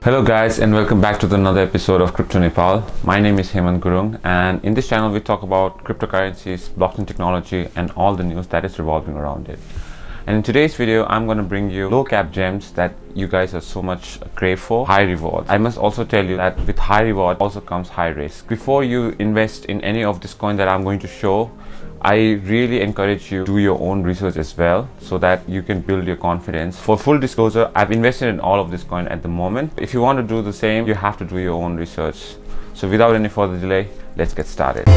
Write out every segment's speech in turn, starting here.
Hello guys, and welcome back to another episode of Crypto Nepal. My name is Hemant Gurung, and in this channel we talk about cryptocurrencies, blockchain technology, and all the news that is revolving around it. And in today's video, I'm going to bring you low cap gems that you guys are so much crave for, high reward. I must also tell you that with high reward also comes high risk. Before you invest in any of this coin that I'm going to show, I really encourage you to do your own research as well so that you can build your confidence. For full disclosure, I've invested in all of this coin at the moment. If you want to do the same, you have to do your own research. So without any further delay, let's get started.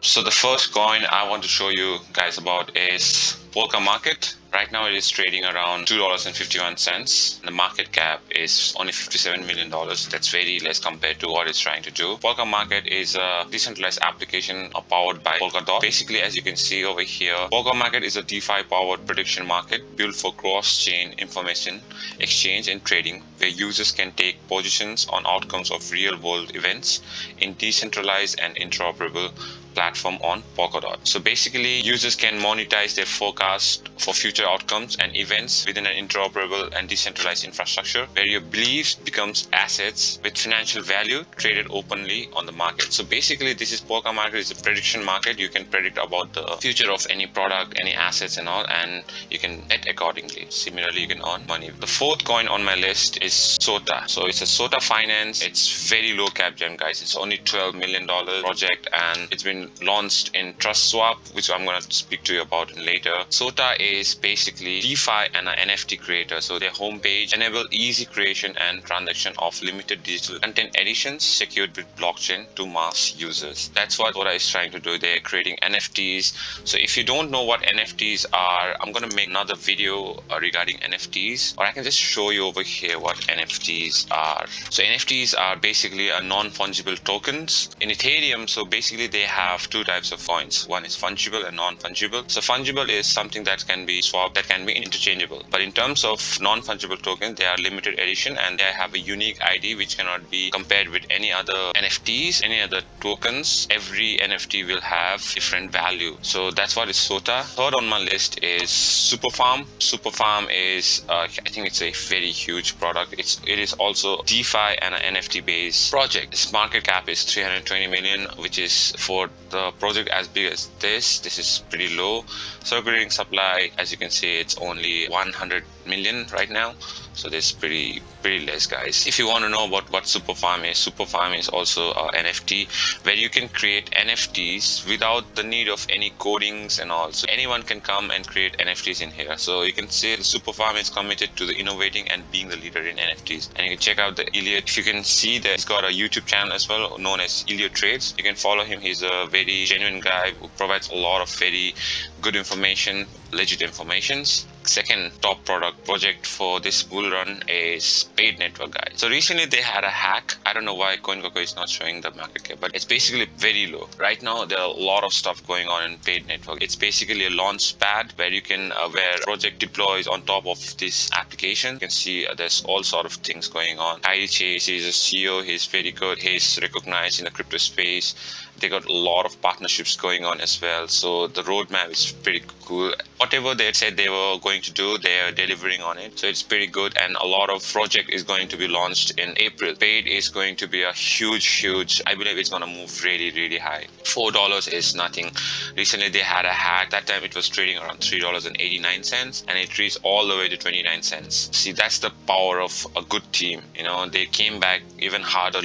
So the first coin I want to show you guys about is Polka Market. Right now it is trading around $2.51. The market cap is only $57 million. That's very less compared to what it's trying to do. Polka Market is a decentralized application powered by Polkadot. Basically, as you can see over here, Polka Market is a DeFi powered prediction market built for cross-chain information exchange and trading, where users can take positions on outcomes of real-world events in decentralized and interoperable platform on Polkadot. So basically, users can monetize their forecast for future outcomes and events within an interoperable and decentralized infrastructure, where your beliefs becomes assets with financial value traded openly on the market. So basically, this is Polka Market is a prediction market. You can predict about the future of any product, any assets and all, and you can bet accordingly. Similarly, you can earn money. The fourth coin on my list is SOTA. So it's a SOTA Finance. It's very low cap gem, guys. It's only $12 million project, and it's been launched in TrustSwap, which I'm going to speak to you about later. SOTA is basically DeFi and an NFT creator. So their homepage enable easy creation and transaction of limited digital content editions secured with blockchain to mass users. That's what SOTA is trying to do. They're creating NFTs. So if you don't know what NFTs are, I'm going to make another video regarding NFTs, or I can just show you over here what NFTs are. So NFTs are basically a non-fungible tokens in Ethereum. So basically they have two types of coins. One is fungible and non-fungible. So fungible is something that can be swapped, that can be interchangeable. But in terms of non-fungible tokens, they are limited edition and they have a unique ID which cannot be compared with any other NFTs, any other tokens. Every NFT will have different value. So that's what is SOTA. Third on my list is Superfarm. Superfarm is, I think it's a very huge product. It is also DeFi and an NFT based project. Its market cap is 320 million, which is for the project as big as this is pretty low. Circulating supply, as you can see, it's only 100 million right now. So this is pretty less, guys. If you want to know about what Superfarm is also an NFT where you can create NFTs without the need of any codings and all. So anyone can come and create NFTs in here. So you can say the Superfarm is committed to the innovating and being the leader in NFTs. And you can check out the Elliot. If you can see that he's got a YouTube channel as well known as Elliot Trades. You can follow him. He's a very genuine guy who provides a lot of very good information, legit informations. Second top project for this bull run is Paid Network, guys. So recently they had a hack. I don't know why CoinGecko is not showing the market cap, but it's basically very low. Right now there are a lot of stuff going on in Paid Network. It's basically a launch pad where you can where project deploys on top of this application. You can see there's all sort of things going on. Heidi Chase is a CEO. He's very good. He's recognized in the crypto space. They got a lot of partnerships going on as well. So the roadmap is pretty cool. Whatever they said they were going to do, they are delivering on it. So it's pretty good. And a lot of project is going to be launched in April. Paid is going to be a huge, I believe it's going to move really high. $4 is nothing. Recently they had a hack. That time it was trading around $3.89 and it reached all the way to 29 cents. See, that's the power of a good team. You know, they came back even harder.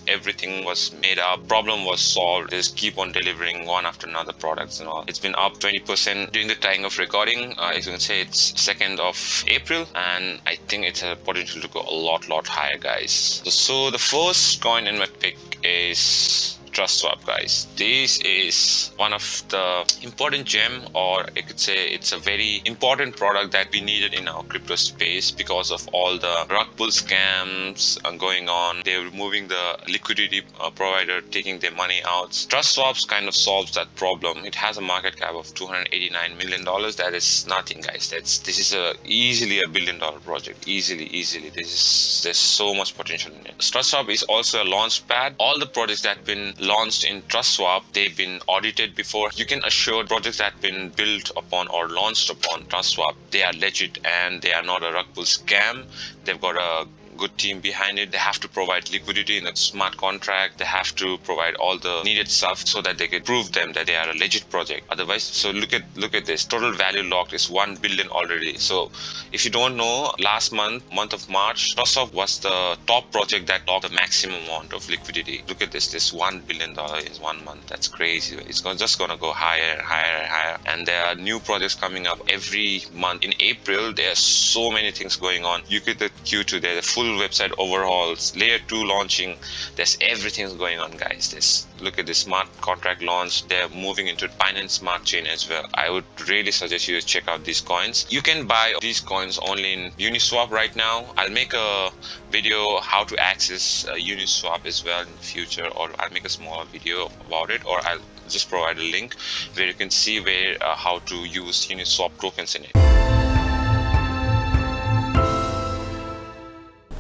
Everything was made up. Problem was solved. They just keep on delivering one after another products and all. It's been up 20% during the time of recording. As you can say, it's 2nd of April, and I think it's a potential to go a lot higher, guys. So the first coin in my pick is TrustSwap, guys. This is one of the important gem, or I could say it's a very important product that we needed in our crypto space because of all the rug pull scams going on. They're removing the liquidity provider, taking their money out. TrustSwaps kind of solves that problem. It has a market cap of $289 million. That is nothing, guys. This is easily a $1 billion project. Easily. There's so much potential in it. TrustSwap is also a launch pad. All the projects that have been launched in TrustSwap. They've been audited before. You can assure projects that have been built upon or launched upon TrustSwap, they are legit and they are not a rug pull scam. They've got a good team behind it. They have to provide liquidity in a smart contract. They have to provide all the needed stuff so that they can prove them that they are a legit project. Otherwise, so look at this. Total value locked is 1 billion already. So if you don't know, last month of March, TrustSwap was the top project that locked the maximum amount of liquidity. Look at this. This $1 billion in 1 month. That's crazy. It's just gonna go higher and higher and higher. And there are new projects coming up every month. In April, there are so many things going on. You get the Q2 there, the full website overhauls, layer 2 launching. There's everything's going on, guys. Look at this smart contract launch. They're moving into Binance Smart Chain as well. I would really suggest you to check out these coins. You can buy these coins only in Uniswap right now. I'll make a video how to access Uniswap as well in the future, or I'll make a smaller video about it, or I'll just provide a link where you can see where how to use Uniswap tokens in it.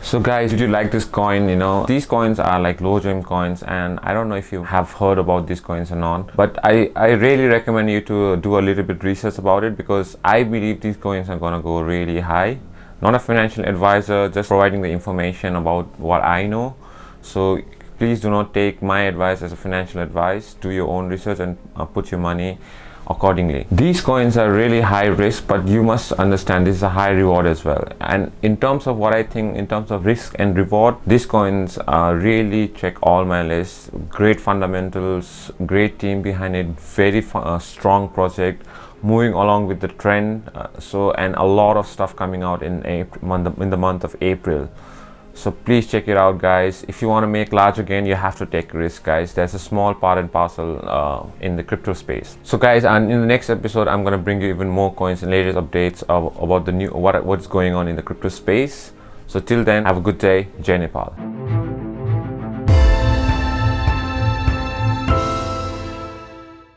So guys, did you like this coin? These coins are like low gem coins, and I don't know if you have heard about these coins or not, but I really recommend you to do a little bit research about it, because I believe these coins are gonna go really high. Not a financial advisor, just providing the information about what I know. So please do not take my advice as a financial advice. Do your own research and put your money accordingly. These coins are really high risk, but you must understand this is a high reward as well. And in terms of what I think, in terms of risk and reward, these coins really check all my lists. Great fundamentals, great team behind it, very strong project, moving along with the trend. And a lot of stuff coming out in the month of April. So please check it out, guys. If you want to make larger gain, you have to take risk, guys. There's a small part and parcel in the crypto space. So guys, and in the next episode, I'm going to bring you even more coins and latest updates about the new what's going on in the crypto space. So till then, have a good day. Jai Nepal.